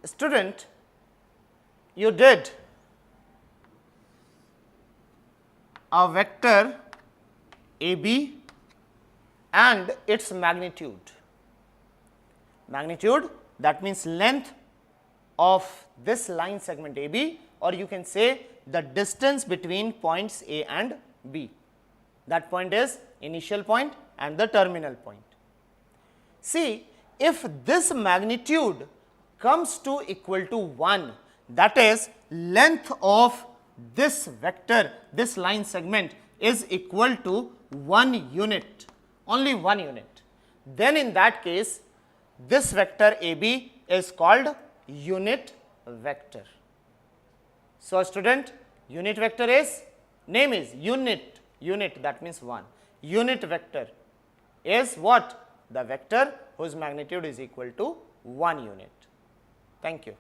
Student, you did a vector AB and its magnitude. Magnitude, that means length of this line segment AB, or you can say the distance between points A and B. That point is initial point and the terminal point. See, if this magnitude comes to equal to 1, that is length of this vector, this line segment is equal to 1 unit, only 1 unit, then in that case this vector AB is called unit vector. So, student, unit vector is, name is unit, that means 1. Unit vector is what? The vector whose magnitude is equal to 1 unit. Thank you.